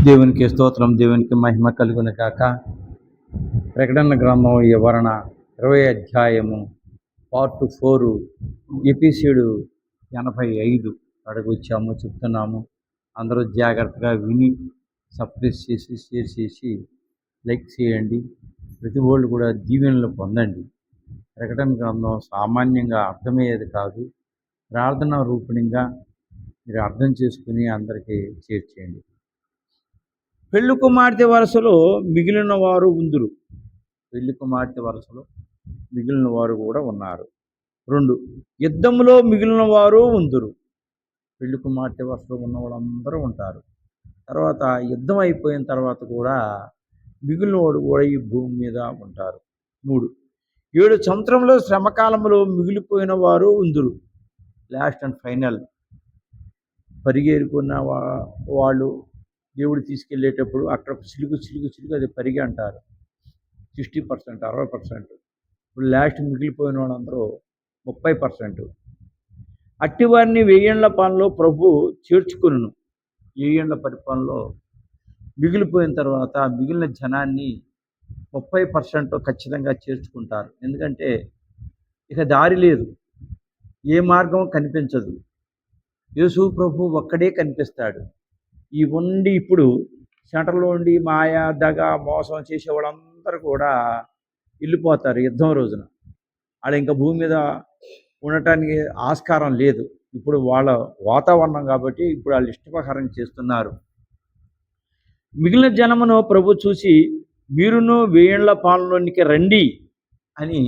దేవునికి స్తోత్రం, దేవునికి మహిమ కలుగును కాక. ప్రకటన గ్రంథం వివరణ 20 అధ్యాయము పార్ట్ 4 ఎపిసోడ్ 85 అక్కడికి వచ్చాము, చెప్తున్నాము. అందరూ జాగ్రత్తగా విని సబ్స్క్రైబ్ చేసి షేర్ చేసి లైక్ చేయండి. ప్రతి వాళ్ళు కూడా దీవెనలు పొందండి. ప్రకటన గ్రంథం సామాన్యంగా అర్థమయ్యేది కాదు, ప్రార్థన రూపణంగా మీరు అర్థం చేసుకుని అందరికీ షేర్ చేయండి. పెళ్లి కుమార్తె వరుసలో మిగిలిన వారు ఉందురు. పెళ్లి కుమార్తె వరుసలో మిగిలిన వారు కూడా ఉన్నారు. 2, యుద్ధంలో మిగిలిన వారు ఉందురు. పెళ్లి కుమార్తె వరుసలో ఉన్న వాళ్ళందరూ ఉంటారు. తర్వాత యుద్ధం అయిపోయిన తర్వాత కూడా మిగిలిన వాడు కూడా ఈ భూమి మీద ఉంటారు. 3, 7 సంవత్సరంలో శ్రమకాలంలో మిగిలిపోయిన వారు ఉందురు. లాస్ట్ అండ్ ఫైనల్ పరిగేరుకున్న వాళ్ళు దేవుడు తీసుకెళ్ళేటప్పుడు అక్కడ చిలుకు అది పరిగి అంటారు. 60%, 60%. ఇప్పుడు లాస్ట్ మిగిలిపోయిన వాళ్ళందరూ 30%. అట్టివారిని 1000 ఏళ్ల పాలనలో ప్రభు చేర్చుకును. 1000 ఏళ్ల పరిపాలనలో మిగిలిపోయిన తర్వాత మిగిలిన జనాన్ని 30% ఖచ్చితంగా చేర్చుకుంటారు. ఎందుకంటే ఇక దారి లేదు, ఏ మార్గం కనిపించదు. యేసు ప్రభు ఒక్కడే కనిపిస్తాడు. ఈ ఉండి ఇప్పుడు సెంటర్లో ఉండి మాయ, దగ, మోసం చేసే వాళ్ళందరూ కూడా వెళ్ళిపోతారు యుద్ధం రోజున. వాళ్ళు ఇంకా భూమి మీద ఉండటానికి ఆస్కారం లేదు. ఇప్పుడు వాళ్ళ వాతావరణం కాబట్టి ఇప్పుడు వాళ్ళు ఇష్టప్రకారం చేస్తున్నారు. మిగిలిన జనమును ప్రభు చూసి మీరును 1000 ఏళ్ల పాలనలోనికి రండి అని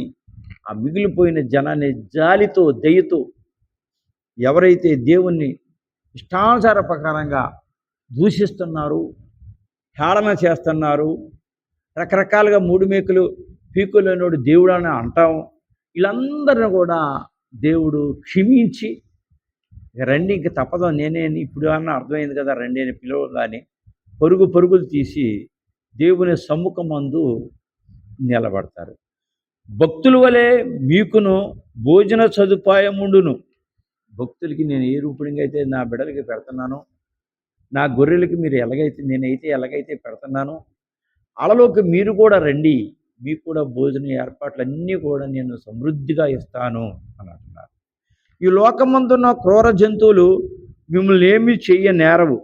ఆ మిగిలిపోయిన జనాన్ని జాలితో, దయతో, ఎవరైతే దేవుణ్ణి ఇష్టానుసార ప్రకారంగా దూషిస్తున్నారు, హేళన చేస్తున్నారు, రకరకాలుగా 3 మేకులు పీకులేనోడు దేవుడు అని అంటాం, వీళ్ళందరిని కూడా దేవుడు క్షమించి రండి, ఇంక తప్పదు, నేనే ఇప్పుడు అన్న అర్థమైంది కదా, రండి అని పిలవగానే పరుగులు తీసి దేవుని సమ్ముఖమందు నిలబడతారు. భక్తుల వలె మీకును భోజన సదుపాయం ఉండును. భక్తులకి నేను ఏ రూపంగా అయితే నా బిడ్డలకి పెడుతున్నానో, నా గొర్రెలకి మీరు ఎలాగైతే పెడుతున్నానో, అలలోకి మీరు కూడా రండి, మీకు కూడా భోజన ఏర్పాట్లన్నీ కూడా నేను సమృద్ధిగా ఇస్తాను అని అంటున్నారు. ఈ లోకమందున్న క్రూర జంతువులు మిమ్మల్ని ఏమీ చెయ్యనేరవు.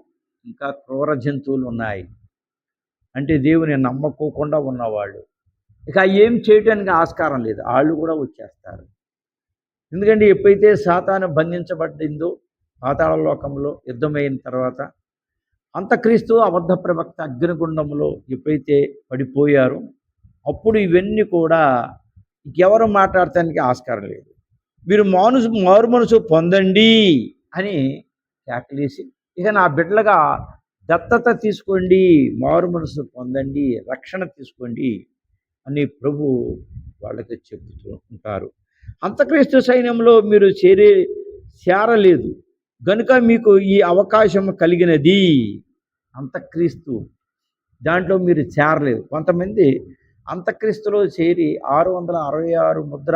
ఇంకా క్రూర జంతువులు ఉన్నాయి అంటే దేవుని నమ్మకోకుండా ఉన్నవాళ్ళు, ఇక ఏం చేయటానికి ఆస్కారం లేదు, వాళ్ళు కూడా వచ్చేస్తారు. ఎందుకంటే ఎప్పుడైతే సాతాను బంధించబడిందో పాతాళ లోకంలో యుద్ధమైన తర్వాత, అంతక్రీస్తు అబద్ధ ప్రవక్త అగ్నిగుండంలో ఎప్పుడైతే పడిపోయారో అప్పుడు ఇవన్నీ కూడా ఇంకెవరు మాట్లాడటానికి ఆస్కారం లేదు. మీరు మారు మనసు పొందండి అని కేకలేసి, ఇక నా బిడ్డలుగా దత్తత తీసుకోండి, మారు మనసు పొందండి, రక్షణ తీసుకోండి అని ప్రభు వాళ్ళకి చెబుతూ ఉంటారు. అంతక్రీస్తు సైన్యంలో మీరు చేరలేదు గనుక మీకు ఈ అవకాశం కలిగినది. అంతక్రీస్తు దాంట్లో మీరు చేరలేదు. కొంతమంది అంతక్రీస్తులో చేరి 666 ముద్ర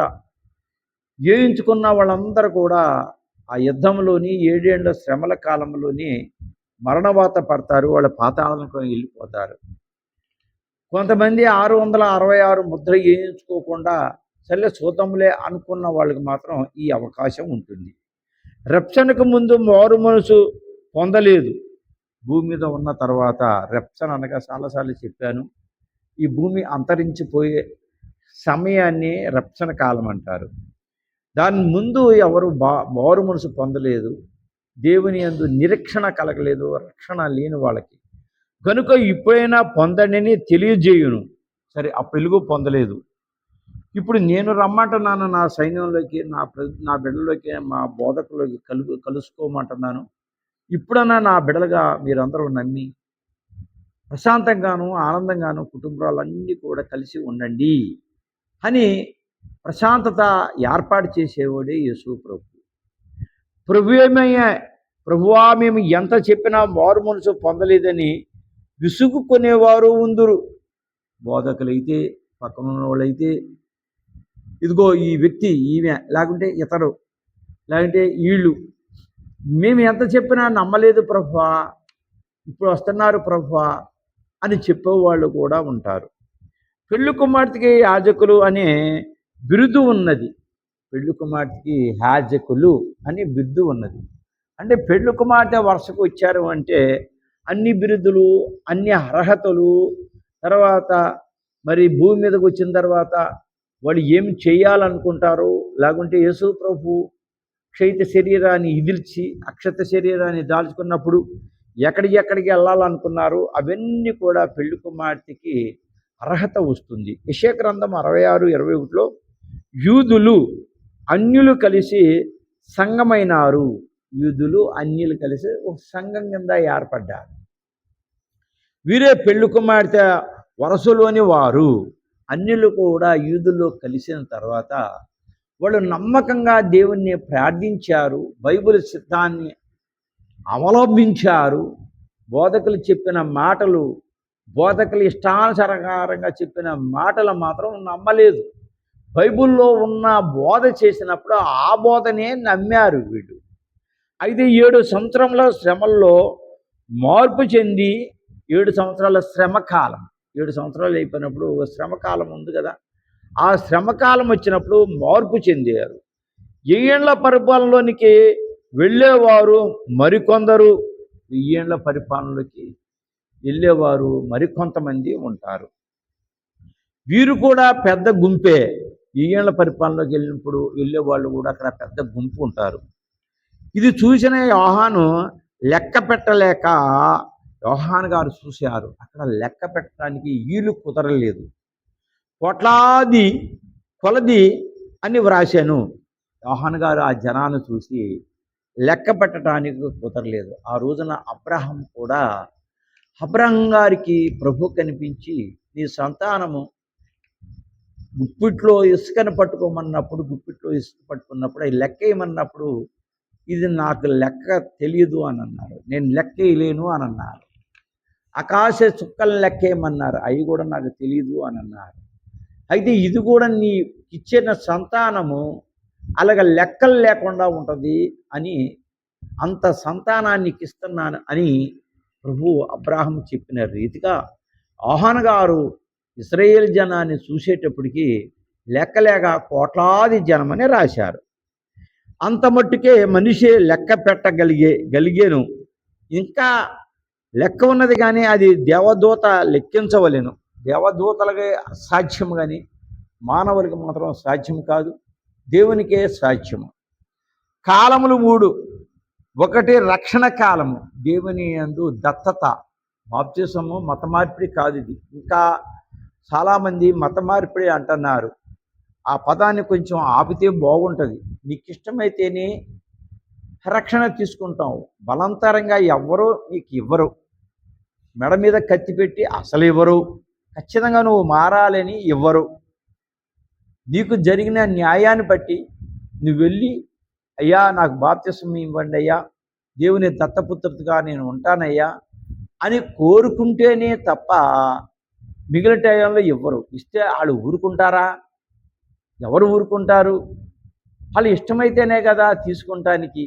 వేయించుకున్న వాళ్ళందరూ కూడా ఆ యుద్ధంలోని 7 ఏళ్ల శ్రమల కాలంలోని మరణవాత పడతారు, వాళ్ళ పాతాళాలకు వెళ్ళిపోతారు. కొంతమంది 666 ముద్ర వేయించుకోకుండా సరే చూద్దాంలే అనుకున్న వాళ్ళకి మాత్రం ఈ అవకాశం ఉంటుంది. రక్షణకు ముందు మారు మనసు పొందలేదు. భూమి మీద ఉన్న తర్వాత రక్షణ అనగా చాలాసార్లు చెప్పాను, ఈ భూమి అంతరించిపోయే సమయాన్ని రక్షణ కాలం అంటారు. దాని ముందు ఎవరు మారు మనసు పొందలేదు, దేవుని యందు నిరీక్షణ కలగలేదు, రక్షణ లేని వాళ్ళకి కనుక ఇప్పుడైనా పొందండి తెలియజేయును. సరే, ఆ పెలుగు పొందలేదు, ఇప్పుడు నేను రమ్మంటున్నాను, నా సైన్యంలోకి, నా బిడ్డలోకి, మా బోధకులోకి కలుసుకోమంటున్నాను. ఇప్పుడన్నా నా బిడ్డలుగా మీరందరూ నమ్మి ప్రశాంతంగాను ఆనందంగాను కుటుంబాలన్నీ కూడా కలిసి ఉండండి అని ప్రశాంతత ఏర్పాటు చేసేవాడే యేసు ప్రభు. ప్రభువా మేము ఎంత చెప్పినా మారు మనసు పొందలేదని విసుగుకునేవారు ఉందురు. బోధకులైతే, పక్కన ఉన్న వాళ్ళైతే, ఇదిగో ఈ వ్యక్తి, ఈమె, లేకుంటే ఇతడు, లేకుంటే వీళ్ళు, మేము ఎంత చెప్పినా నమ్మలేదు ప్రభువా, ఇప్పుడు వస్తున్నారు ప్రభువా అని చెప్పేవాళ్ళు కూడా ఉంటారు. పెళ్లి కుమార్తెకి యాజకులు అనే బిరుదు ఉన్నది. పెళ్లి కుమార్తెకి యాజకులు అనే బిరుదు ఉన్నది. అంటే పెళ్లి కుమార్తె వరుసకు వచ్చారు అంటే అన్ని బిరుదులు, అన్ని అర్హతలు, తర్వాత మరి భూమి మీదకి వచ్చిన తర్వాత వాళ్ళు ఏం చేయాలనుకుంటారు, లేకుంటే యేసు ప్రభు క్షయిత శరీరాన్ని ఇదిల్చి అక్షత శరీరాన్ని దాల్చుకున్నప్పుడు ఎక్కడికి వెళ్ళాలనుకున్నారు, అవన్నీ కూడా పెళ్లి కుమార్తెకి అర్హత వస్తుంది. యెషయా గ్రంథం 66:21లో యూదులు అన్యులు కలిసి సంఘమైనారు. యూదులు అన్యులు కలిసి ఒక సంఘం కింద ఏర్పడ్డారు. వీరే పెళ్లి కుమార్తె వరసలోని వారు. అన్యులు కూడా యూదుల్లో కలిసిన తర్వాత వాళ్ళు నమ్మకంగా దేవుణ్ణి ప్రార్థించారు, బైబిల్ సిద్ధాన్ని అవలంబించారు. బోధకులు చెప్పిన మాటలు, బోధకులు ఇష్టానుసారంగా చెప్పిన మాటలు మాత్రం నమ్మలేదు. బైబిల్లో ఉన్న బోధ చేసినప్పుడు ఆ బోధనే నమ్మారు వీళ్ళు. అయితే 7 సంవత్సరంలో శ్రమల్లో మార్పు చెంది 7 సంవత్సరాల శ్రమకాలం, 7 సంవత్సరాలు అయిపోయినప్పుడు శ్రమకాలం ఉంది కదా, ఆ శ్రమకాలం వచ్చినప్పుడు మార్పు చెందారు. 1000 ఏళ్ల పరిపాలనలోనికి వెళ్ళేవారు మరికొందరు, 1000 ఏళ్ల పరిపాలనలోకి వెళ్ళేవారు మరికొంతమంది ఉంటారు. వీరు కూడా పెద్ద గుంపే. 1000 ఏళ్ల పరిపాలనలోకి వెళ్ళినప్పుడు వెళ్ళేవాళ్ళు కూడా అక్కడ పెద్ద గుంపు ఉంటారు. ఇది చూసిన యోహాను లెక్క పెట్టలేక, యోహాను గారు చూశారు, అక్కడ లెక్క పెట్టడానికి వీలు కుదరలేదు. కోట్లాది కొలది అని వ్రాశాను. యోహాను గారు ఆ జనాన్ని చూసి లెక్క పెట్టడానికి కుదరలేదు. ఆ రోజున అబ్రహాం గారికి ప్రభు కనిపించి, నీ సంతానము గుప్పిట్లో ఇసుకను పట్టుకోమన్నప్పుడు, గుప్పిట్లో ఇసుక పట్టుకున్నప్పుడు అవి లెక్క వేయమన్నప్పుడు, ఇది నాకు లెక్క తెలియదు అని అన్నారు. నేను లెక్క వేయలేను అని అన్నారు. ఆకాశ చుక్కలను లెక్క వేయమన్నారు, అవి కూడా నాకు తెలియదు అని అన్నారు. అయితే ఇది కూడా నీ ఇచ్చిన సంతానము అలాగ లెక్కలు లేకుండా ఉంటుంది అని, అంత సంతానాన్ని ఇస్తున్నాను అని ప్రభు అబ్రాహాము చెప్పిన రీతిగా యోహాను గారు ఇశ్రాయేలు జనాన్ని చూసేటప్పటికి లెక్కలేక కోట్లాది జనమని రాశారు. అంత మట్టుకే మనిషి లెక్క పెట్టగలిగేను. ఇంకా లెక్క ఉన్నది కానీ అది దేవదూత లెక్కించవలెను. దేవదూతలకే సాధ్యం కానీ మానవులకి మాత్రం సాధ్యం కాదు, దేవునికే సాధ్యము. కాలములు 3. ఒకటి రక్షణ కాలము, దేవుని యందు దత్తత, బాప్తిసము మత మార్పిడి కాదు ఇది. ఇంకా చాలామంది మత మార్పిడి అంటున్నారు. ఆ పదాన్ని కొంచెం ఆపితే బాగుంటుంది. నీకు ఇష్టమైతేనే రక్షణ తీసుకుంటావు, బలవంతరంగా ఎవ్వరూ నీకు ఇవ్వరు. మెడ మీద కత్తి పెట్టి అసలు ఇవ్వరు, ఖచ్చితంగా నువ్వు మారాలని ఇవ్వరు. నీకు జరిగిన న్యాయాన్ని బట్టి నువ్వు వెళ్ళి, అయ్యా నాకు బాప్తిసం ఇవ్వండి అయ్యా, దేవుని దత్తపుత్రుడిగా నేను ఉంటానయ్యా అని కోరుకుంటేనే తప్ప మిగిలిన టైంలో ఇవ్వరు. ఇస్తే వాళ్ళు ఊరుకుంటారా? ఎవరు ఊరుకుంటారు? వాళ్ళు ఇష్టమైతేనే కదా తీసుకుంటానికి.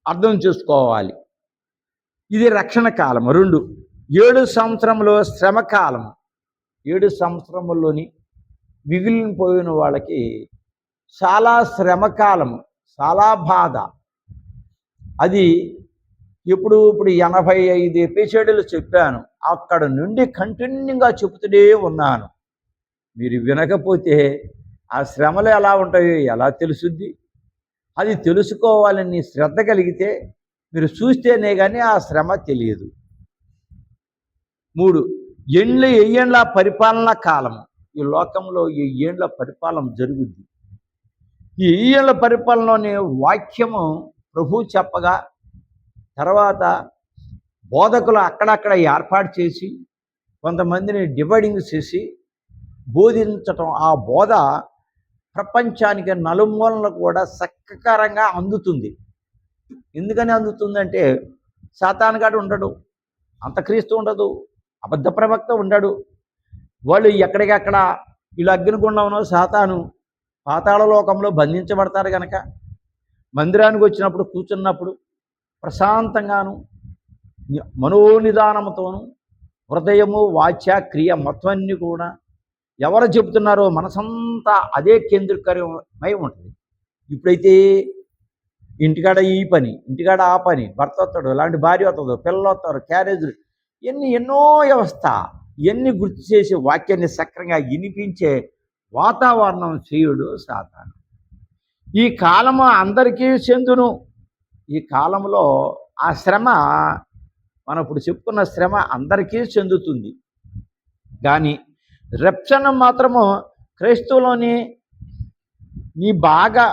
అర్థం చేసుకోవాలి. ఇది రక్షణ కాలం. 2. 7 సంవత్సరంలో శ్రమ కాలం. 7 సంవత్సరముల్లోని మిగిలిపోయిన వాళ్ళకి చాలా శ్రమకాలము, చాలా బాధ. అది ఇప్పుడు 85 ఎపిసోడ్లు చెప్పాను. అక్కడ నుండి కంటిన్యూగా చెబుతూనే ఉన్నాను. మీరు వినకపోతే ఆ శ్రమలు ఎలా ఉంటాయో ఎలా తెలుసుద్ది? అది తెలుసుకోవాలని శ్రద్ధ కలిగితే మీరు చూస్తేనే కానీ ఆ శ్రమ తెలియదు. 3. 1000 ఏళ్ల పరిపాలన కాలము. ఈ లోకంలో 1000 ఏళ్ల పరిపాలన జరుగుద్ది. ఈ 1000 ఏళ్ల పరిపాలనలోని వాక్యము ప్రభు చెప్పగా, తర్వాత బోధకులు అక్కడక్కడ ఏర్పాటు చేసి కొంతమందిని డివైడింగ్ చేసి బోధించటం, ఆ బోధ ప్రపంచానికి నలుమూలన కూడా సక్కకరంగా అందుతుంది. ఎందుకని అందుతుందంటే సాతానుగాడు ఉండడు, అంతక్రీస్తు ఉండదు, అబద్ధ ప్రవక్త ఉండడు. వాళ్ళు ఎక్కడికక్కడ వీళ్ళు అగ్నిగుండంలో సాతాను పాతాళ లోకంలో బంధించబడతారు కనుక మందిరానికి వచ్చినప్పుడు కూర్చున్నప్పుడు ప్రశాంతంగాను మనోనిదానముతోను హృదయము వాచ్య క్రియ మొత్తం అన్నీ కూడా ఎవరు చెబుతున్నారో మనసంతా అదే కేంద్రీకరమై ఉంటుంది. ఇప్పుడైతే ఇంటికాడ ఈ పని, ఇంటికాడ ఆ పని, భర్త వస్తాడు, అలాంటి భార్య వస్తుందో, పిల్లలు వస్తారు, క్యారేజీలు, ఎన్నో వ్యవస్థ ఇవన్నీ గుర్తు చేసి వాక్యాన్ని సక్రంగా వినిపించే వాతావరణం చేయుడు సాతాను. ఈ కాలము అందరికీ చెందును. ఈ కాలంలో ఆ శ్రమ, మనం ఇప్పుడు చెప్పుకున్న శ్రమ అందరికీ చెందుతుంది. కానీ రక్షణ మాత్రము క్రైస్తవులోని నీ బాగా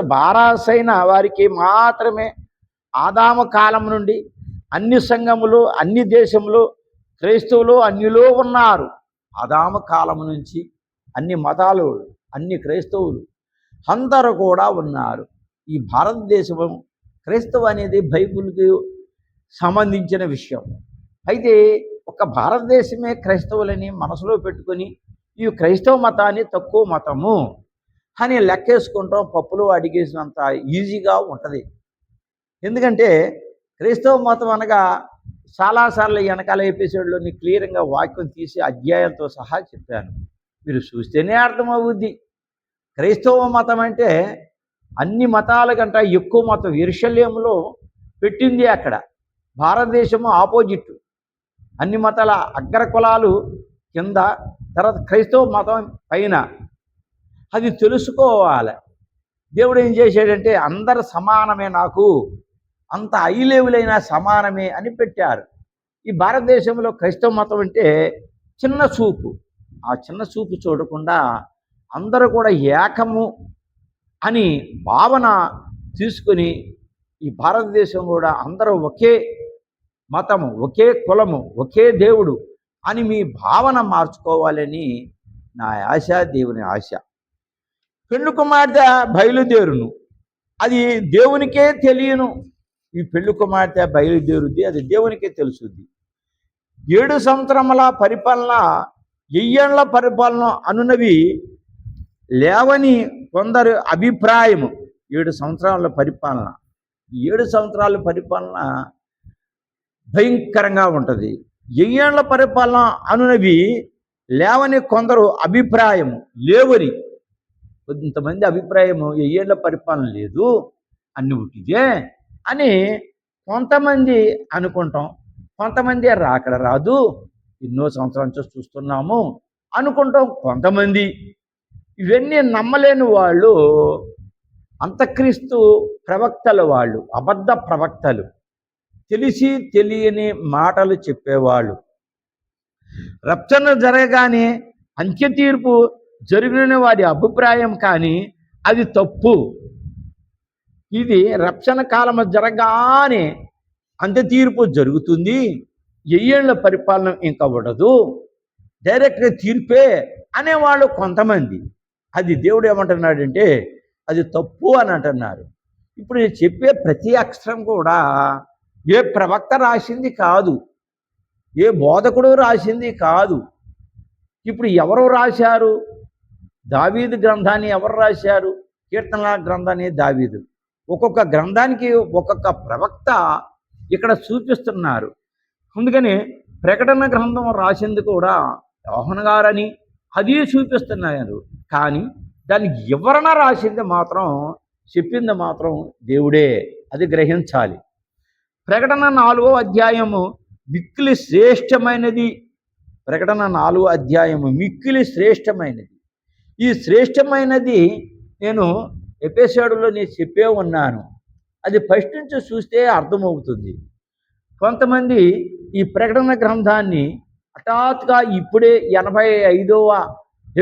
బారాసైన వారికి మాత్రమే. ఆదాము కాలం నుండి అన్ని సంఘములు, అన్ని దేశములు, క్రైస్తవులు అన్యులో ఉన్నారు. ఆదాము కాలం నుంచి అన్ని మతాలు, అన్ని క్రైస్తవులు అందరూ కూడా ఉన్నారు. ఈ భారతదేశం క్రైస్తవ అనేది బైబిల్కి సంబంధించిన విషయం. అయితే ఒక భారతదేశమే క్రైస్తవులని మనసులో పెట్టుకొని ఈ క్రైస్తవ మతాన్ని తక్కువ మతము అని లెక్కేసుకుంటాం, పప్పులు అడిగేసినంత ఈజీగా ఉంటుంది. ఎందుకంటే క్రైస్తవ మతం అనగా చాలాసార్లు వెనకాల ఎపిసోడ్లోని క్లియర్గా వాక్యం తీసి అధ్యాయంతో సహా చెప్పాను. మీరు చూస్తేనే అర్థమవుద్ది. క్రైస్తవ మతం అంటే అన్ని మతాల కంటే ఎక్కువ మతం యెరూషలేములో పెట్టింది. అక్కడ భారతదేశము ఆపోజిట్, అన్ని మతాల అగ్ర కులాలు కింద, తర్వాత క్రైస్తవ మతం పైన. అది తెలుసుకోవాలి. దేవుడు ఏం చేశాడంటే అందరు సమానమే, నాకు అంత హై లెవెల్ అయినా సమానమే అని పెట్టారు. ఈ భారతదేశంలో క్రైస్తవ మతం అంటే చిన్న చూపు. ఆ చిన్న చూపు చూడకుండా అందరూ కూడా ఏకము అని భావన తీసుకుని ఈ భారతదేశం కూడా అందరూ ఒకే మతము, ఒకే కులము, ఒకే దేవుడు అని మీ భావన మార్చుకోవాలని నా ఆశ, దేవుని ఆశ. పెళ్లి కుమార్తె బయలుదేరును, అది దేవునికే తెలియను. ఈ పెళ్లి కుమార్తె బయలుదేరుద్ది, అది దేవునికే తెలుసుద్ది. 7 సంవత్సరముల పరిపాలన, 1000 ఏళ్ల పరిపాలన అనునవి లేవని కొందరు అభిప్రాయము. 7 సంవత్సరాల పరిపాలన, 7 సంవత్సరాల పరిపాలన భయంకరంగా ఉంటుంది. 1000 ఏళ్ల పరిపాలన అనునవి లేవని కొందరు అభిప్రాయము, లేవని కొంతమంది అభిప్రాయము 1000 ఏళ్ల పరిపాలన లేదు, అన్ని ఉట్టిదే అని కొంతమంది అనుకుంటాం. కొంతమంది రాకడ రాదు, ఎన్నో సంవత్సరాల నుంచి చూస్తున్నాము అనుకుంటాం కొంతమంది. ఇవన్నీ నమ్మలేని వాళ్ళు అంతక్రీస్తు ప్రవక్తలు, వాళ్ళు అబద్ధ ప్రవక్తలు, తెలిసి తెలియని మాటలు చెప్పేవాళ్ళు. రక్షణ జరగగానే అంత్య తీర్పు జరిగిన వారి అభిప్రాయం, కానీ అది తప్పు. ఇది రక్షణ కాలం జరగానే అంత్య తీర్పు జరుగుతుంది, 1000 ఏళ్ల పరిపాలన ఇంకా ఉండదు, డైరెక్ట్గా తీర్పే అనేవాళ్ళు కొంతమంది. అది దేవుడు ఏమంటున్నాడంటే అది తప్పు అని అంటున్నారు. ఇప్పుడు నేను చెప్పే ప్రతి అక్షరం కూడా ఏ ప్రవక్త రాసింది కాదు, ఏ బోధకుడు రాసింది కాదు. ఇప్పుడు ఎవరు రాశారు? దావీదు గ్రంథాన్ని ఎవరు రాశారు? కీర్తనల గ్రంథాన్ని దావీదు. ఒక్కొక్క గ్రంథానికి ఒక్కొక్క ప్రవక్త ఇక్కడ చూపిస్తున్నారు. అందుకని ప్రకటన గ్రంథం రాసింది కూడా యోహాను గారని అది చూపిస్తున్నారు. కానీ దానికి వివరణ రాసింది మాత్రం, చెప్పింది మాత్రం దేవుడే. అది గ్రహించాలి. ప్రకటన 4వ అధ్యాయము మిక్కిలి శ్రేష్టమైనది. ప్రకటన 4వ అధ్యాయము మిక్కిలి శ్రేష్టమైనది. ఈ శ్రేష్టమైనది నేను ఎపిసోడ్లో నేను చెప్పే ఉన్నాను. అది ఫస్ట్ నుంచి చూస్తే అర్థమవుతుంది. కొంతమంది ఈ ప్రకటన గ్రంథాన్ని హఠాత్తుగా ఇప్పుడే 85వ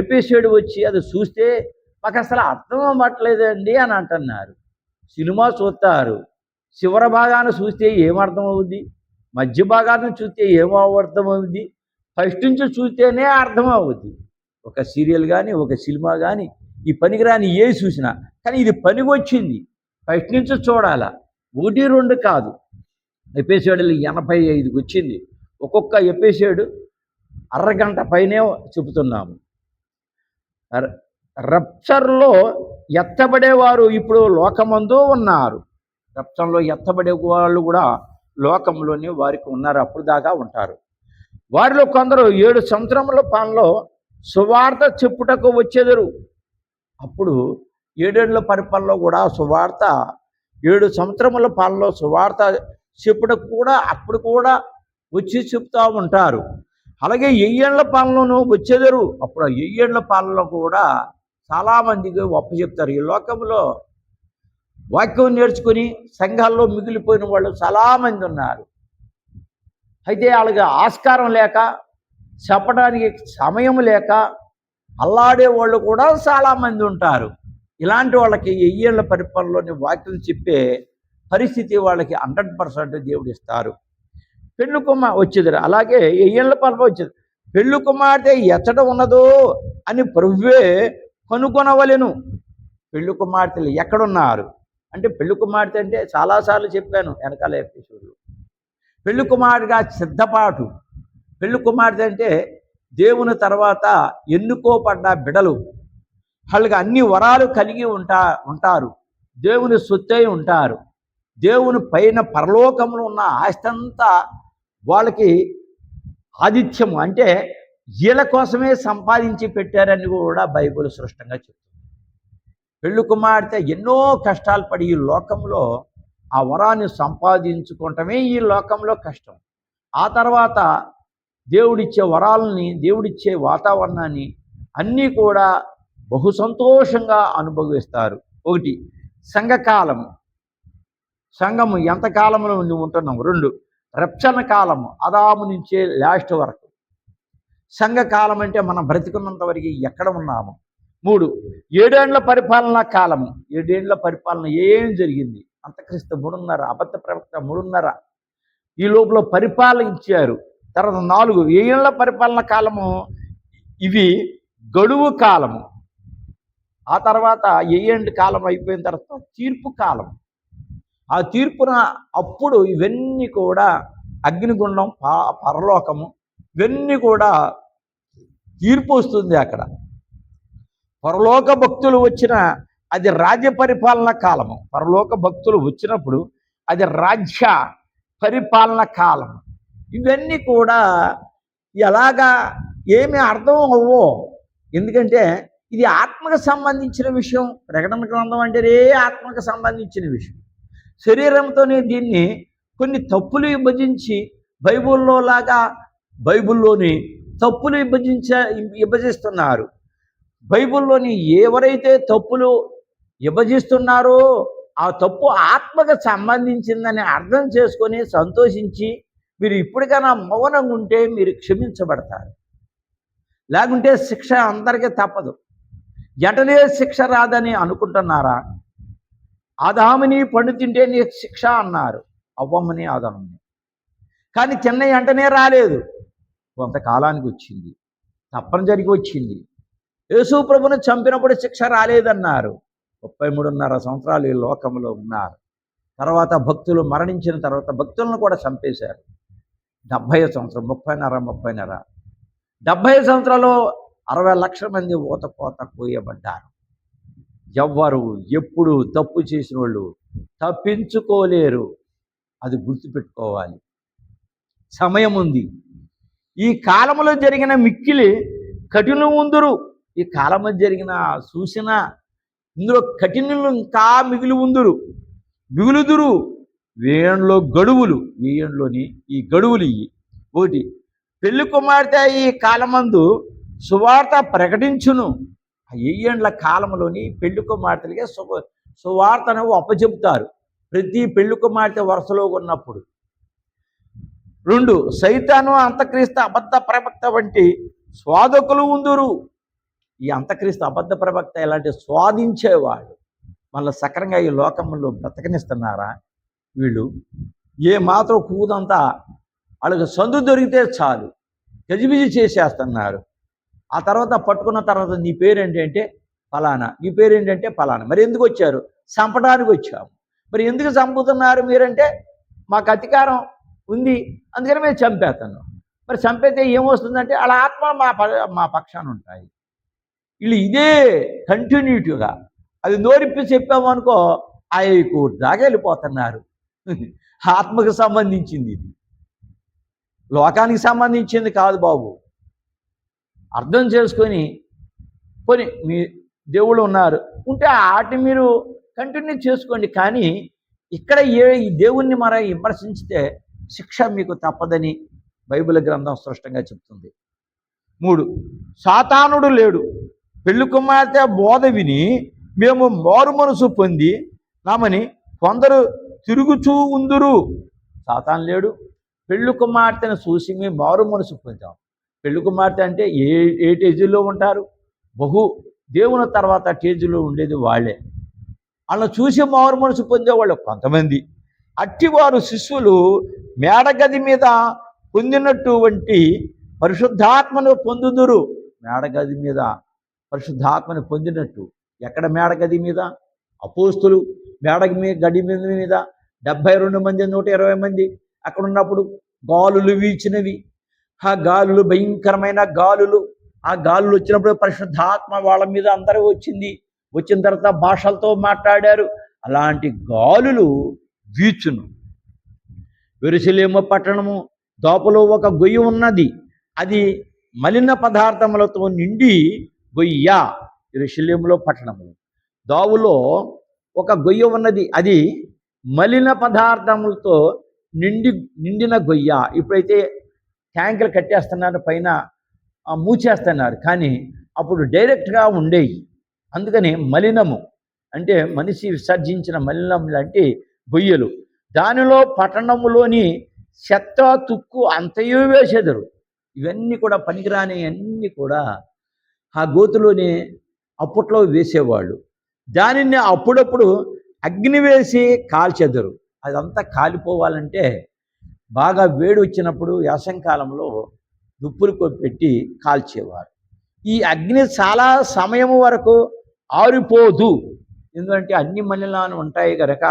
ఎపిసోడ్ వచ్చి అది చూస్తే మాకు అసలు అర్థం అవ్వట్లేదండి అని అంటున్నారు. సినిమా చూస్తారు, చివరి భాగాన్ని చూస్తే ఏమర్థం అవుద్ది, మధ్య భాగాన్ని చూస్తే ఏమో అర్థం అవుద్ది, ఫస్ట్ నుంచి చూస్తేనే అర్థం అవుద్ది. ఒక సీరియల్ కానీ ఒక సినిమా కానీ ఈ పనికిరాని ఏ చూసినా, కానీ ఇది పనికి వచ్చింది ఫస్ట్ నుంచి చూడాలా, 1, 2 కాదు. ఎపిసోడ్లు 85కి వచ్చింది. ఒక్కొక్క ఎపిసోడ్ అరగంట పైనే చెబుతున్నాము. రప్చర్లో ఎత్తబడేవారు ఇప్పుడు లోకమందు ఉన్నారు. రప్చర్లో ఎత్తబడే వాళ్ళు కూడా లోకంలోనే వారికి ఉన్నారు, అప్పుడు దాకా ఉంటారు. వారిలో కొందరు 7 సంవత్సరముల పాలనలో సువార్త చెప్పుటకు వచ్చేదరు. అప్పుడు 7 ఏళ్ల పరిపాలనలో కూడా సువార్త, 7 సంవత్సరముల పాలనలో సువార్త చెప్పుటకు కూడా అప్పుడు కూడా వచ్చి చెప్తూ ఉంటారు. అలాగే 1000 ఏళ్ల పాలనలోనూ వచ్చేదరు. అప్పుడు 1000 ఏళ్ల పాలనలో కూడా చాలామందికి చెప్తారు. ఈ లోకంలో వాక్యం నేర్చుకుని సంఘాల్లో మిగిలిపోయిన వాళ్ళు చాలామంది ఉన్నారు. అయితే వాళ్ళకి ఆస్కారం లేక, చెప్పడానికి సమయం లేక అల్లాడే వాళ్ళు కూడా చాలామంది ఉంటారు. ఇలాంటి వాళ్ళకి 1000 ఏళ్ల పరిపాలనలోని వాక్యం చెప్పే పరిస్థితి వాళ్ళకి 100% దేవుడు ఇస్తారు. పెళ్ళి వచ్చేది. అలాగే 1000 ఏళ్ల పాలన వచ్చేది. పెళ్ళి కుమార్తె ఎచ్చట ఉన్నదో అని ప్రభువే కనుగొనవలెను. పెళ్ళి కుమార్తెలు ఎక్కడున్నారు అంటే, పెళ్ళి కుమార్తె అంటే చాలాసార్లు చెప్పాను వెనకాల ఎపిసోడ్లో. పెళ్ళి కుమార్తెగా సిద్ధపాటు. పెళ్ళి కుమార్తె అంటే దేవుని తర్వాత ఎన్నుకోబడ్డ బిడలు. వాళ్ళకి అన్ని వరాలు కలిగి ఉంటారు. దేవుని సొత్తై ఉంటారు. దేవుని పైన పరలోకంలో ఉన్న ఆస్తి అంతా వాళ్ళకి ఆతిథ్యము అంటే వీళ్ళ కోసమే సంపాదించి పెట్టారని కూడా బైబిల్ స్పష్టంగా చెప్తుంది. పెళ్ళి కుమార్తె ఎన్నో కష్టాలు పడి ఈ లోకంలో ఆ వరాన్ని సంపాదించుకోవటమే ఈ లోకంలో కష్టం. ఆ తర్వాత దేవుడిచ్చే వరాలని, దేవుడిచ్చే వాతావరణాన్ని అన్నీ కూడా బహు సంతోషంగా అనుభవిస్తారు. ఒకటి సంఘకాలము, సంఘము ఎంతకాలంలో ఉంటున్నాం. 2 రక్షణ కాలము, అదాము నుంచే లాస్ట్ వరకు. సంఘకాలం అంటే మనం బ్రతికున్నంత వరకు ఎక్కడ ఉన్నాము. 3 7 ఏళ్ల పరిపాలన కాలము. 7 ఏళ్ల పరిపాలన ఏం జరిగింది? అంతక్రీస్తు 3.5, అబద్ధ ప్రవక్త 3.5 ఈ లోపల పరిపాలించారు. తర్వాత 4 7 ఏళ్ల పరిపాలన కాలము. ఇవి గడువు కాలము. ఆ తర్వాత 7 ఏళ్ళ కాలం అయిపోయిన తర్వాత తీర్పు కాలం. ఆ తీర్పున అప్పుడు ఇవన్నీ కూడా అగ్నిగుండం, పరలోకము, ఇవన్నీ కూడా తీర్పు వస్తుంది. అక్కడ పరలోక భక్తులు వచ్చిన అది రాజ్య పరిపాలన కాలము. పరలోక భక్తులు వచ్చినప్పుడు అది రాజ్య పరిపాలన కాలం. ఇవన్నీ కూడా ఎలాగా ఏమీ అర్థం అవ్వవు. ఎందుకంటే ఇది ఆత్మకు సంబంధించిన విషయం. ప్రకటన గ్రంథం అంటేనే ఆత్మకు సంబంధించిన విషయం. శరీరంతోనే దీన్ని కొన్ని తప్పులు విభజించి బైబిల్లోని తప్పులు విభజిస్తున్నారు. బైబిల్లోని ఎవరైతే తప్పులు విభజిస్తున్నారో ఆ తప్పు ఆత్మకు సంబంధించిందని అర్థం చేసుకొని సంతోషించి మీరు ఇప్పటికైనా మౌనంగా ఉంటే మీరు క్షమించబడతారు. లేకుంటే శిక్ష అందరికీ తప్పదు. వెంటనే శిక్ష రాదని అనుకుంటున్నారా? ఆదాముని పండు తింటే నీకు శిక్ష అన్నారు, అవ్వమ్మని ఆదాముని. కానీ చిన్న వెంటనే రాలేదు, కొంతకాలానికి వచ్చింది, తప్పనిసరికి వచ్చింది. యేసు ప్రభుని చంపినప్పుడు శిక్ష రాలేదన్నారు. 33.5 సంవత్సరాలు ఈ లోకంలో ఉన్నారు. తర్వాత భక్తులు మరణించిన తర్వాత భక్తులను కూడా చంపేశారు. 70 సంవత్సరం 30.5 70 సంవత్సరాలు 60 లక్షల మంది ఊతకోత కోయబడ్డారు. ఎవ్వరు ఎప్పుడు తప్పు చేసిన వాళ్ళు తప్పించుకోలేరు. అది గుర్తుపెట్టుకోవాలి. సమయం ఉంది. ఈ కాలంలో జరిగిన మిక్కిలి కఠినం ఉందురు. ఈ కాలంలో జరిగిన చూసిన ఇందులో కఠినలు ఇంకా మిగులుదురు. వేయంలో గడువులు, వేయంలోని ఈ గడువులు ఇవి. ఒకటి, పెళ్లి కుమార్తె ఈ కాలమందు సువార్త ప్రకటించును. ఆ 7 ఏళ్ల కాలంలోని పెళ్లి కుమార్తెలకే సువార్తను అప్పచెబుతారు ప్రతి పెళ్లి కుమార్తె వరుసలో ఉన్నప్పుడు. 2, సైతాను, అంతక్రీస్తు, అబద్ధ ప్రవక్త వంటి స్వాదకులు ఉందురు. ఈ అంతక్రీస్తు, అబద్ధ ప్రవక్త ఇలాంటి స్వాదించేవాళ్ళు మళ్ళీ సక్రంగా ఈ లోకంలో బ్రతకనిస్తున్నారా? వీళ్ళు ఏ మాత్రం కూదంతా వాళ్ళకి సందు దొరికితే చాలు గజిబిజి చేసేస్తున్నారు. ఆ తర్వాత పట్టుకున్న తర్వాత నీ పేరేంటంటే ఫలానా, నీ పేరేంటంటే ఫలానా. మరి ఎందుకు వచ్చారు? చంపడానికి వచ్చాము. మరి ఎందుకు చంపుతున్నారు మీరంటే మాకు అధికారం ఉంది అందుకని మేము చంపేస్తున్నాం. మరి చంపేస్తే ఏమొస్తుందంటే వాళ్ళ ఆత్మ మా పక్షాన ఉంటాయి. వీళ్ళు ఇదే కంటిన్యూటీగా అది నోరిప్పి చెప్పామనుకో హైకోర్టు దాకా వెళ్ళిపోతున్నారు. ఆత్మకు సంబంధించింది, ఇది లోకానికి సంబంధించింది కాదు బాబు. అర్థం చేసుకొని పోనీ మీ దేవుళ్ళు ఉన్నారు ఉంటే వాటిని మీరు కంటిన్యూ చేసుకోండి, కానీ ఇక్కడ ఈ దేవుణ్ణి విమర్శించితే శిక్ష మీకు తప్పదని బైబిల్ గ్రంథం స్పష్టంగా చెప్తుంది. 3, సాతానుడు లేడు. పెళ్లి కుమార్తె బోధ విని మేము మారు మనసు పొంది నామని కొందరు తిరుగుచూ ఉందురు. సాతాను లేడు. పెళ్లి కుమార్తెను చూసి మేము మారు మనసు పొందాం. పెళ్లి కుమార్తె అంటే ఏ టేజీలో ఉంటారు? దేవుని తర్వాత టేజీలో ఉండేది వాళ్ళే. వాళ్ళని చూసి మారు మనసు పొందేవాళ్ళు కొంతమంది. అట్టివారు శిష్యులు మేడగది మీద పొందినటువంటి పరిశుద్ధాత్మను పొందుదురు. మేడగది మీద పరిశుద్ధాత్మను పొందినట్టు. ఎక్కడ మేడగది మీద? అపోస్తులు గడి మీద 72 మంది 120 మంది అక్కడ ఉన్నప్పుడు గాలులు వీచినవి. ఆ గాలులు భయంకరమైన గాలులు. ఆ గాలులు వచ్చినప్పుడు పరిశుద్ధాత్మ వాళ్ళ మీద అందరూ వచ్చింది. వచ్చిన తర్వాత భాషలతో మాట్లాడారు. అలాంటి గాలులు వీచును. యెరూషలేము పట్టణము దోపలో ఒక గొయ్యి ఉన్నది, అది మలిన పదార్థములతో నిండి గొయ్య. యెరూషలేములో పట్టణము దోవలో ఒక గొయ్య ఉన్నది, అది మలిన పదార్థములతో నిండిన గొయ్య. ఇప్పుడైతే ట్యాంకులు కట్టేస్తున్నారు, పైన మూచేస్తున్నారు, కానీ అప్పుడు డైరెక్ట్గా ఉండేవి. అందుకని మలినము అంటే మనిషి విసర్జించిన మలినములు అంటే గొయ్యలు. దానిలో పట్టణములోని చెత్త తుక్కు అంతయు వేసేదరు. ఇవన్నీ కూడా పనికిరాని అన్నీ కూడా ఆ గోతులోనే అప్పట్లో వేసేవాళ్ళు. దానిని అప్పుడప్పుడు అగ్ని వేసి కాల్చెదరు. అదంతా కాలిపోవాలంటే బాగా వేడి వచ్చినప్పుడు వేసంకాలంలో దుప్పులు పెట్టి కాల్చేవారు. ఈ అగ్ని చాలా సమయం వరకు ఆరిపోదు, ఎందుకంటే అన్ని మలినాలు ఉంటాయి కనుక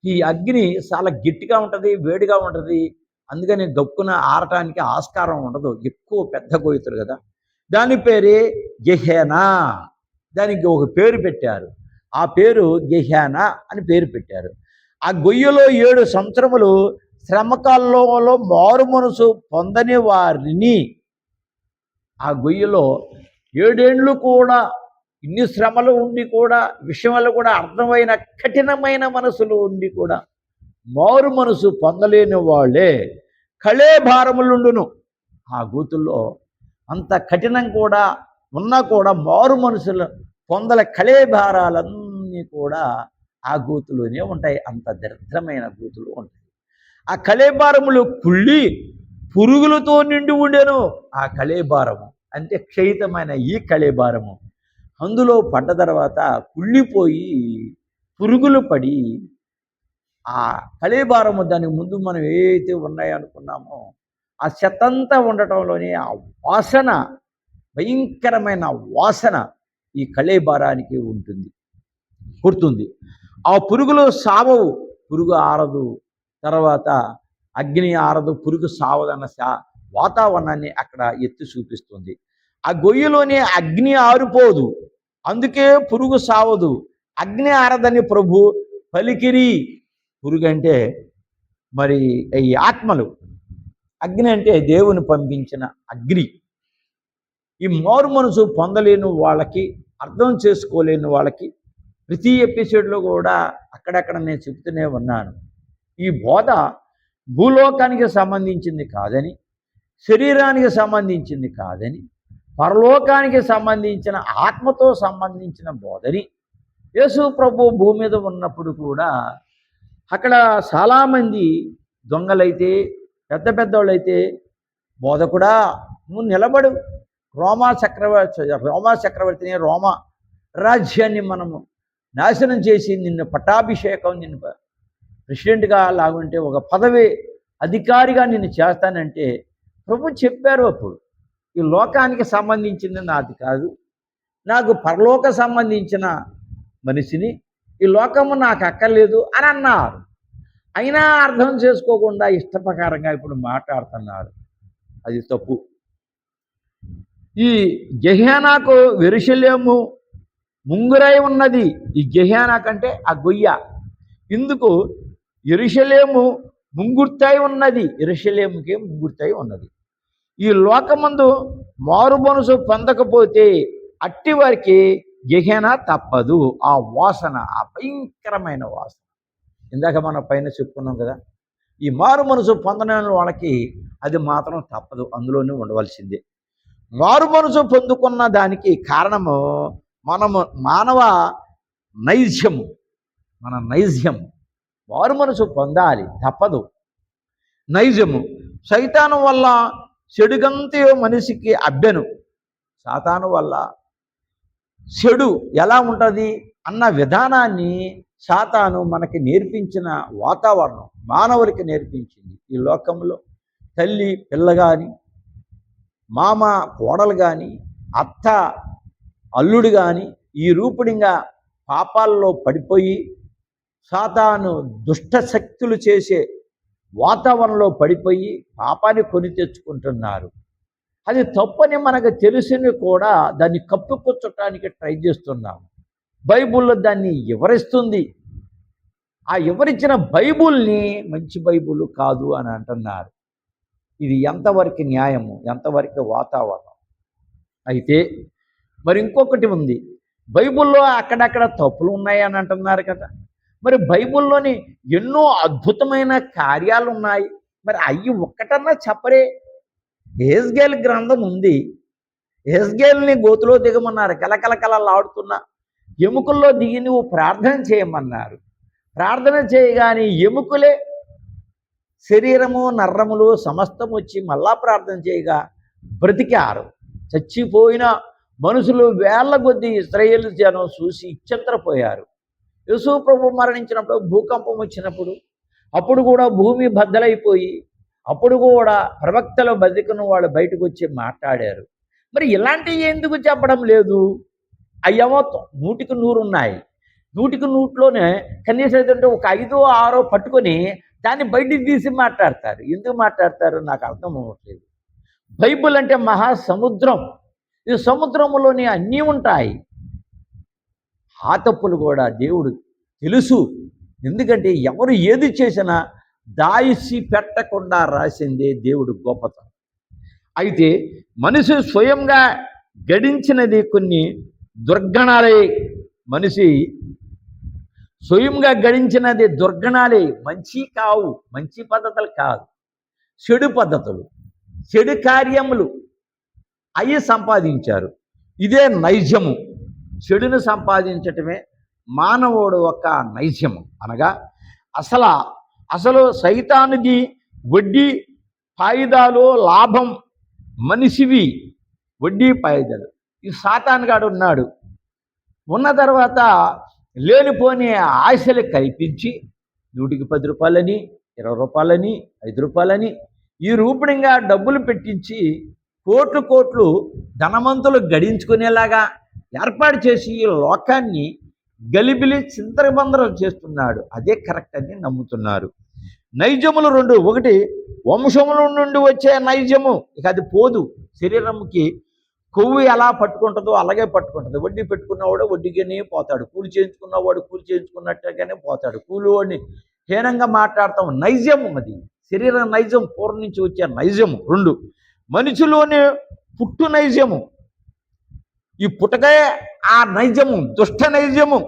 ఈ అగ్ని చాలా గట్టిగా ఉంటుంది, వేడిగా ఉంటుంది. అందుకని గప్పున ఆరటానికి ఆస్కారం ఉండదు, ఎక్కువ పెద్ద గొయ్యతులు కదా. దాని పేరే గెహెనా. దానికి ఒక పేరు పెట్టారు, ఆ పేరు గెహెనా అని పేరు పెట్టారు. ఆ గొయ్యలో 7 సంవత్సరములు శ్రమకాలంలో మారు మనసు పొందని వారిని, ఆ గొయ్యలో 7 ఏళ్ళు కూడా ఇన్ని శ్రమలు ఉండి కూడా, విషయాలు కూడా అర్థమైన కఠినమైన మనసులు ఉండి కూడా మారు మనసు పొందలేని వాళ్ళే కళేభారములుండును. ఆ గోతుల్లో అంత కఠినం కూడా ఉన్నా కూడా మారు మనసులు పొందల కళేభారాలన్నీ కూడా ఆ గోతులోనే ఉంటాయి. అంత దరిద్రమైన గోతులు ఉంటాయి. ఆ కళేభారములు కుళ్ళి పురుగులతో నిండి ఉండెను. ఆ కళేభారము అంటే క్షయితమైన ఈ కళేభారము అందులో పడ్డ తర్వాత కుళ్ళిపోయి పురుగులు పడి ఆ కళేభారము, దానికి ముందు మనం ఏవైతే ఉన్నాయనుకున్నామో ఆ చెత్తంతా ఉండటంలోనే ఆ వాసన, భయంకరమైన వాసన ఈ కళేభారానికి పుడుతుంది. ఆ పురుగులు సావవు, పురుగు ఆరదు, తర్వాత అగ్ని ఆరదు, పురుగు సావదన్న వాతావరణాన్ని అక్కడ ఎత్తి చూపిస్తుంది. ఆ గొయ్యిలోనే అగ్ని ఆరిపోదు, అందుకే పురుగు సావదు, అగ్ని ఆరదని ప్రభు పలికిరి. పురుగు అంటే మరి ఈ ఆత్మలు, అగ్ని అంటే దేవుని పంపించిన అగ్ని. ఈ మారు మనసు పొందలేని వాళ్ళకి, అర్థం చేసుకోలేని వాళ్ళకి ప్రతి ఎపిసోడ్లో కూడా అక్కడక్కడ నేను చెప్తూనే ఉన్నాను. ఈ బోధ భూలోకానికి సంబంధించింది కాదని, శరీరానికి సంబంధించింది కాదని, పరలోకానికి సంబంధించిన ఆత్మతో సంబంధించిన బోధని. యేసు ప్రభు భూమి మీద ఉన్నప్పుడు కూడా అక్కడ చాలామంది దొంగలైతే, పెద్దవాళ్ళైతే బోధకుడా నువ్వు నిలబడు, రోమా చక్రవర్తిని, రోమా రాజ్యాన్ని మనము నాశనం చేసి నిన్ను పట్టాభిషేకం, నిన్ను ప్రెసిడెంట్గా లాగుంటే ఒక పదవి అధికారిగా నిన్ను చేస్తానంటే ప్రభు చెప్పారు. అప్పుడు ఈ లోకానికి సంబంధించింది నాది కాదు, నాకు పరలోక సంబంధించిన మనిషిని, ఈ లోకము నాకు అక్కర్లేదు అని అన్నారు. అయినా అర్థం చేసుకోకుండా ఇష్టప్రకారంగా ఇప్పుడు మాట్లాడుతున్నారు. అది తప్పు. ఈ గెహెనాకు యెరూషలేము ముంగురై ఉన్నది. ఈ గెహెనా కంటే ఆ గొయ్య. ఇందుకు యెరూషలేము ముంగుర్తై ఉన్నది, యెరూషలేముకే ముంగుర్తై ఉన్నది. ఈ లోకమందు మారు మనసు పొందకపోతే అట్టి వారికి గెహెనా తప్పదు. ఆ వాసన, ఆ భయంకరమైన వాసన ఇందాక మనం పైన చెప్పుకున్నాం కదా, ఈ మారు మనసు పొందలేని వాళ్ళకి అది మాత్రం తప్పదు, అందులోనే ఉండవలసిందే. మారు మనసు పొందుకున్న దానికి కారణము మనము మానవ నైజము, మన నైజము. మారు మనసు పొందాలి, తప్పదు. నైజము సైతాను వల్ల చెడుగంతయో మనిషికి అబ్బెను. సాతాను వల్ల చెడు ఎలా ఉంటుంది అన్న విధానాన్ని సాతాను మనకి నేర్పించిన వాతావరణం మానవులకి నేర్పించింది. ఈ లోకంలో తల్లి పిల్ల కానీ, మామ కోడలు కానీ, అత్త అల్లుడు కానీ ఈ రూపుడిగా పాపాల్లో పడిపోయి సాతాను దుష్ట శక్తులు చేసే వాతావరణంలో పడిపోయి పాపాన్ని కొని తెచ్చుకుంటున్నారు. అది తప్పని మనకు తెలిసినవి కూడా దాన్ని కప్పుపుచ్చటానికి ట్రై చేస్తున్నాము. బైబిల్లో దాన్ని వివరిస్తుంది. ఆ వివరించిన బైబిల్ని మంచి బైబిల్ కాదు అని అంటున్నారు. ఇది ఎంతవరకు న్యాయము, ఎంతవరకు వాతావరణం? అయితే మరి ఇంకొకటి ఉంది, బైబిల్లో అక్కడక్కడ తప్పులు ఉన్నాయి అని అంటున్నారు కదా. మరి బైబిల్లోని ఎన్నో అద్భుతమైన కార్యాలు ఉన్నాయి, మరి అవి ఒక్కటన్నా చెప్పరే. యెహెజ్కేలు గ్రంథం ఉంది, యెహెజ్కేలుని గోతులో దిగమన్నారు, కలకలకలలాడుతున్న ఎముకల్లో దిగి నువ్వు ప్రార్థన చేయమన్నారు. ప్రార్థన చేయగానే ఎముకలే శరీరము నర్రములు సమస్తం వచ్చి మళ్ళా ప్రార్థన చేయగా బ్రతికారు. చచ్చిపోయిన మనుషులు వేళ్ల కొద్దీ ఇశ్రాయేలు జనం చూసి ఇచ్చంతరపోయారు. యేసు ప్రభు మరణించినప్పుడు భూకంపం వచ్చినప్పుడు అప్పుడు కూడా భూమి బద్దలైపోయి అప్పుడు కూడా ప్రవక్తలు బతికిన వాళ్ళు బయటకు వచ్చి మాట్లాడారు. మరి ఇలాంటివి ఎందుకు చెప్పడం లేదు? అయ్యేమో 100కి 100 ఉన్నాయి. 100కి 100లోనే కనీసం ఏంటంటే ఒక 5 6 పట్టుకొని దాన్ని బయటికి తీసి మాట్లాడతారు. ఎందుకు మాట్లాడతారు నాకు అర్థం అవ్వట్లేదు. బైబిల్ అంటే మహాసముద్రం. ఈ సముద్రంలోని అన్నీ ఉంటాయి. ఆ తప్పులు కూడా దేవుడు తెలుసు. ఎందుకంటే ఎవరు ఏది చేసినా దాయిసి పెట్టకుండా రాసిందే దేవుడు గొప్పతనం. అయితే మనిషి స్వయంగా గడించినది కొన్ని దుర్గణాలే. మనిషి స్వయంగా గడించినది దుర్గణాలే, మంచి కావు, మంచి పద్ధతులు కాదు, చెడు పద్ధతులు, చెడు కార్యములు అవి సంపాదించారు. ఇదే నైజము. చెడును సంపాదించటమే మానవుడు ఒక నైజము. అనగా అసలు సైతానుది వడ్డీ పాయిదాలు లాభం మనిషివి, వడ్డీ పాయిదాలు. ఈ సాతానుగాడు ఉన్నాడు. ఉన్న తర్వాత లేనిపోని ఆశలు కల్పించి 100కి 10 రూపాయలని, 20 రూపాయలని, 5 రూపాయలని ఈ రూపంగా డబ్బులు పెట్టించి కోట్లు ధనవంతులు గడించుకునేలాగా ఏర్పాటు చేసి ఈ లోకాన్ని గలిబిలి చింతరబందరం చేస్తున్నాడు. అదే కరెక్ట్ అని నమ్ముతున్నారు. నైజములు 2. ఒకటి వంశముల నుండి వచ్చే నైజము, ఇక అది పోదు. శరీరంకి కొవ్వు ఎలా పట్టుకుంటుందో అలాగే పట్టుకుంటుంది. వడ్డీ పెట్టుకున్నవాడు వడ్డీగానే పోతాడు, కూలి చేయించుకున్నవాడు కూలి చేయించుకున్నట్టుగానే పోతాడు. కూలివాడిని హీనంగా మాట్లాడతాం. నైజము అది, శరీర నైజం, పూర్వం నుంచి వచ్చే నైజము. 2 మనిషిలోని పుట్టు నైజము. ఈ పుటకే ఆ నైజము, దుష్ట నైజము.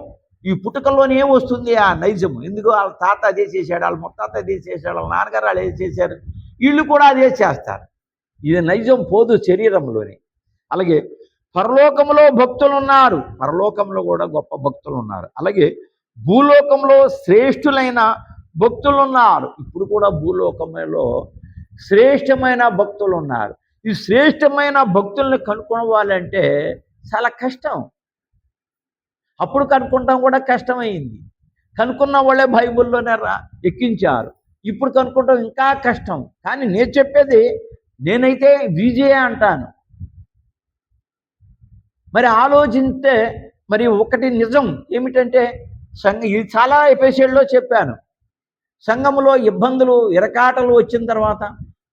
ఈ పుట్టుకల్లోనే ఏమొస్తుంది? ఆ నైజము. ఎందుకు? వాళ్ళ తాత అదే చేశాడు, వాళ్ళ ముత్తాత అదే చేశాడు, వాళ్ళ నాన్నగారు వాళ్ళు ఏది చేశారు, వీళ్ళు కూడా అదే చేస్తారు. ఇది నైజం పోదు శరీరంలోని. అలాగే పరలోకంలో భక్తులు ఉన్నారు, పరలోకంలో కూడా గొప్ప భక్తులు ఉన్నారు. అలాగే భూలోకంలో శ్రేష్ఠులైన భక్తులు ఉన్నారు. ఇప్పుడు కూడా భూలోకంలో శ్రేష్టమైన భక్తులు ఉన్నారు. ఈ శ్రేష్టమైన భక్తుల్ని కనుక్కోవాలంటే చాలా కష్టం. అప్పుడు కనుక్కుంటాం కూడా కష్టమైంది. కనుక్కున్న వాళ్ళే బైబిల్లోనే ఎక్కించారు. ఇప్పుడు కనుక్కుంటాం ఇంకా కష్టం. కానీ నేను చెప్పేది, నేనైతే విజయ అంటాను. మరి ఆలోచిస్తే మరి ఒకటి నిజం ఏమిటంటే, ఇది చాలా ఎపిసోడ్లో చెప్పాను. సంఘములో ఇబ్బందులు ఇరకాటలు వచ్చిన తర్వాత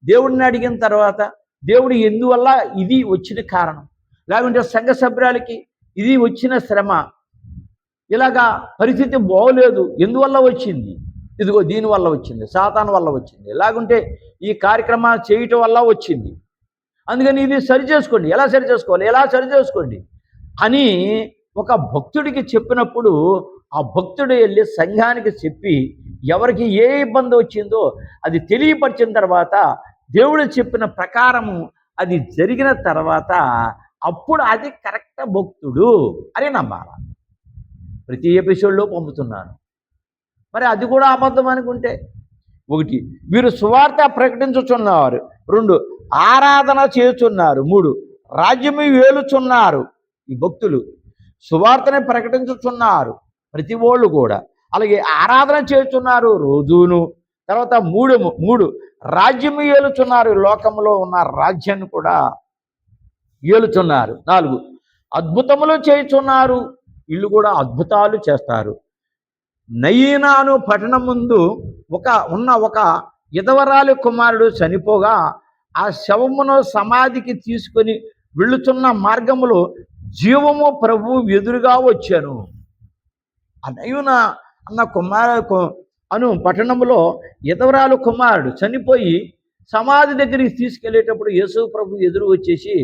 దేవుడిని అడిగిన తర్వాత దేవుడు ఎందువల్ల ఇది వచ్చిన కారణం, లేకుంటే సంఘ సభ్యురాలకి ఇది వచ్చిన శ్రమ, ఇలాగా పరిస్థితి బాగోలేదు, ఎందువల్ల వచ్చింది, ఇదిగో దీనివల్ల వచ్చింది, సాతాను వల్ల వచ్చింది, లేకుంటే ఈ కార్యక్రమాలు చేయటం వల్ల వచ్చింది, అందుకని ఇది సరి చేసుకోండి, ఎలా సరి చేసుకోవాలి, ఎలా సరి చేసుకోండి అని ఒక భక్తుడికి చెప్పినప్పుడు ఆ భక్తుడు వెళ్ళి సంఘానికి చెప్పి ఎవరికి ఏ ఇబ్బంది వచ్చిందో అది తెలియపరిచిన తర్వాత దేవుడు చెప్పిన ప్రకారము అది జరిగిన తర్వాత అప్పుడు అది కరెక్ట్ భక్తుడు అని నమ్మాలి. ప్రతి ఎపిసోడ్లో పంపుతున్నాను. మరి అది కూడా అబద్ధం అనుకుంటే, ఒకటి వీరు సువార్త ప్రకటించుచున్నారు, 2 ఆరాధన చేస్తున్నారు, 3 రాజ్యము వేలుచున్నారు. ఈ భక్తులు సువార్తని ప్రకటించుచున్నారు ప్రతి వాళ్ళు కూడా, అలాగే ఆరాధన చేస్తున్నారు రోజును, తర్వాత 3 రాజ్యము ఏలుచున్నారు, లోకంలో ఉన్న రాజ్యాన్ని కూడా ఏలుచున్నారు. 4 అద్భుతములు చేస్తున్నారు, వీళ్ళు కూడా అద్భుతాలు చేస్తారు. నయీనాను పట్టణం ముందు ఒక విధవరాలి కుమారుడు చనిపోగా ఆ శవమును సమాధికి తీసుకొని వెళ్ళుచున్న మార్గములో జీవము ప్రభు ఎదురుగా వచ్చాను. ఆ నయూన అన్న పట్టణంలో విధవరాలు కుమారుడు చనిపోయి సమాధి దగ్గరికి తీసుకెళ్లేటప్పుడు యేసు ప్రభు ఎదురు వచ్చేసి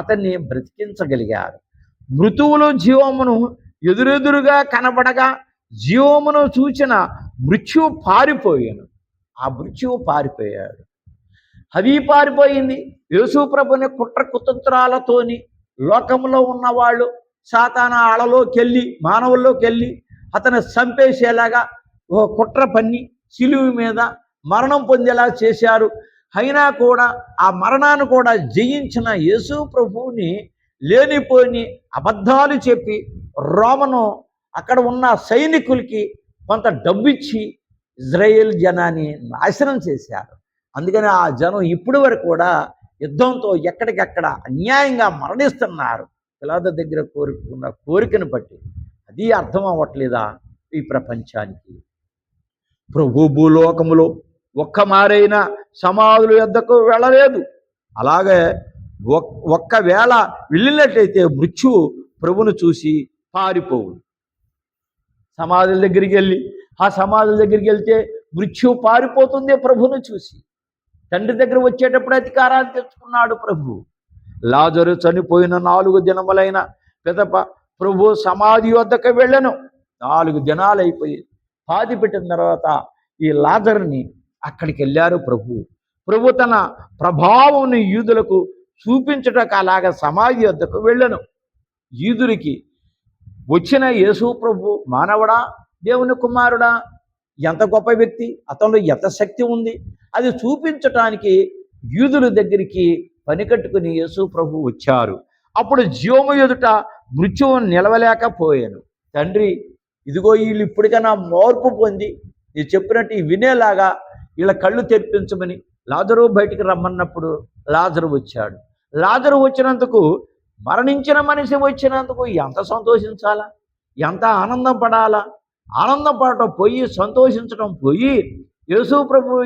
అతన్ని బ్రతికించగలిగారు. మృతువులు జీవమును ఎదురెదురుగా కనబడగా జీవమును చూచిన మృత్యువు పారిపోయాను. ఆ మృత్యువు పారిపోయాడు. అది పారిపోయింది. యేసు ప్రభుని కుట్ర కుతంత్రాలతోని లోకంలో ఉన్నవాళ్ళు సాతాను ఆళలోకి వెళ్ళి మానవుల్లోకి వెళ్ళి అతను చంపేసేలాగా ఓ కుట్ర పన్ని సిలువు మీద మరణం పొందేలా చేశారు. అయినా కూడా ఆ మరణాన్ని కూడా జయించిన యేసు ప్రభువుని లేనిపోని అబద్ధాలు చెప్పి రోమను అక్కడ ఉన్న సైనికులకి కొంత డబ్బిచ్చి ఇజ్రాయేల్ జనాన్ని నాశనం చేశారు. అందుకని ఆ జనం ఇప్పటి వరకు కూడా యుద్ధంతో ఎక్కడికెక్కడ అన్యాయంగా మరణిస్తున్నారు. పిలాతు దగ్గర కోరుకున్న కోరికను బట్టి. అది అర్థం అవ్వట్లేదా ఈ ప్రపంచానికి? ప్రభు భూలోకములో ఒక్క మారైనా సమాధుల యొద్దకు వెళ్ళలేదు. అలాగే ఒక్కవేళ వెళ్ళినట్లయితే మృత్యువు ప్రభును చూసి పారిపోవు. సమాధుల దగ్గరికి వెళ్ళి ఆ సమాధుల దగ్గరికి వెళ్తే మృత్యువు పారిపోతుంది ప్రభును చూసి. తండ్రి దగ్గర వచ్చేటప్పుడు అధికారాన్ని తెచ్చుకున్నాడు ప్రభు. లాజరు చనిపోయిన 4 దినములైన పిదప ప్రభు సమాధి వద్దకు వెళ్ళను. 4 దినాలు అయిపోయి పాతి పెట్టిన తర్వాత ఈ లాజరుని అక్కడికి వెళ్ళారు ప్రభు తన ప్రభావం యూదులకు చూపించటకు అలాగా సమాధి వద్దకు వెళ్ళను. యూదుడికి వచ్చిన యేసు ప్రభు మానవుడా, దేవుని కుమారుడా, ఎంత గొప్ప వ్యక్తి, అతనిలో ఎంత శక్తి ఉంది, అది చూపించటానికి యూదుల దగ్గరికి పనికట్టుకుని యేసు ప్రభు వచ్చారు. అప్పుడు జీవము ఎదుట మృత్యువు నిలవలేకపోయాను. తండ్రి, ఇదిగో వీళ్ళు ఇప్పటికైనా మార్పు పొంది నీ చెప్పినట్టు వినేలాగా వీళ్ళ కళ్ళు తెరిపించమని లాజరు బయటికి రమ్మన్నప్పుడు లాజరు వచ్చాడు. లాజరు వచ్చినందుకు, మరణించిన మనిషి వచ్చినందుకు ఎంత సంతోషించాలా, ఎంత ఆనందం పడాలా? ఆనందం పడటం పోయి సంతోషించడం పోయి యేసు ప్రభు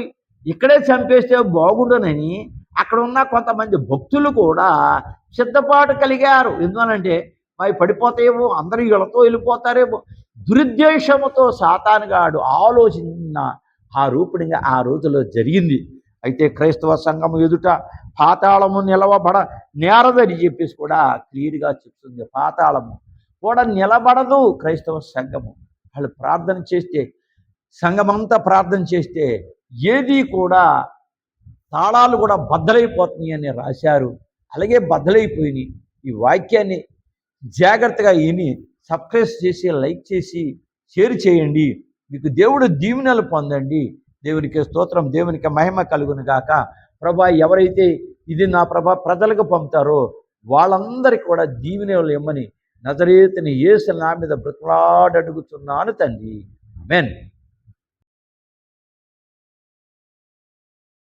ఇక్కడే చంపేస్తే బాగుండునని అక్కడ ఉన్న కొంతమంది భక్తులు కూడా సిద్ధపాటు కలిగారు. ఎందువనంటే అవి పడిపోతాయేమో, అందరూ వీళ్ళతో వెళ్ళిపోతారేమో, దురుద్దేశముతో సాతానుగాడు ఆలోచన ఆ రూపుడిగా ఆ రోజులో జరిగింది. అయితే క్రైస్తవ సంఘం ఎదుట పాతాళము నిలవబడ నేరదని చెప్పేసి కూడా క్లియర్గా చెప్తుంది. పాతాళము కూడా నిలబడదు క్రైస్తవ సంఘము. వాళ్ళు ప్రార్థన చేస్తే, సంఘమంతా ప్రార్థన చేస్తే ఏది కూడా తాళాలు కూడా బద్దలైపోతున్నాయి అని రాశారు. అలాగే బద్దలైపోయినాయి. ఈ వాక్యాన్ని జాగ్రత్తగా విని సబ్స్క్రైబ్ చేసి, లైక్ చేసి, షేర్ చేయండి. మీకు దేవుడు దీవెనలు పొందండి. దేవునికి స్తోత్రం, దేవునికి మహిమ కలుగును గాక. ప్రభా, ఎవరైతే ఇది నా ప్రజలకు పంపుతారో వాళ్ళందరికీ కూడా దీవెనలు ఇమ్మని నజరేతుని యేసు నా మీద బ్రతిమలాడి అడుగుతున్నాను తండ్రి. ఆమేన్.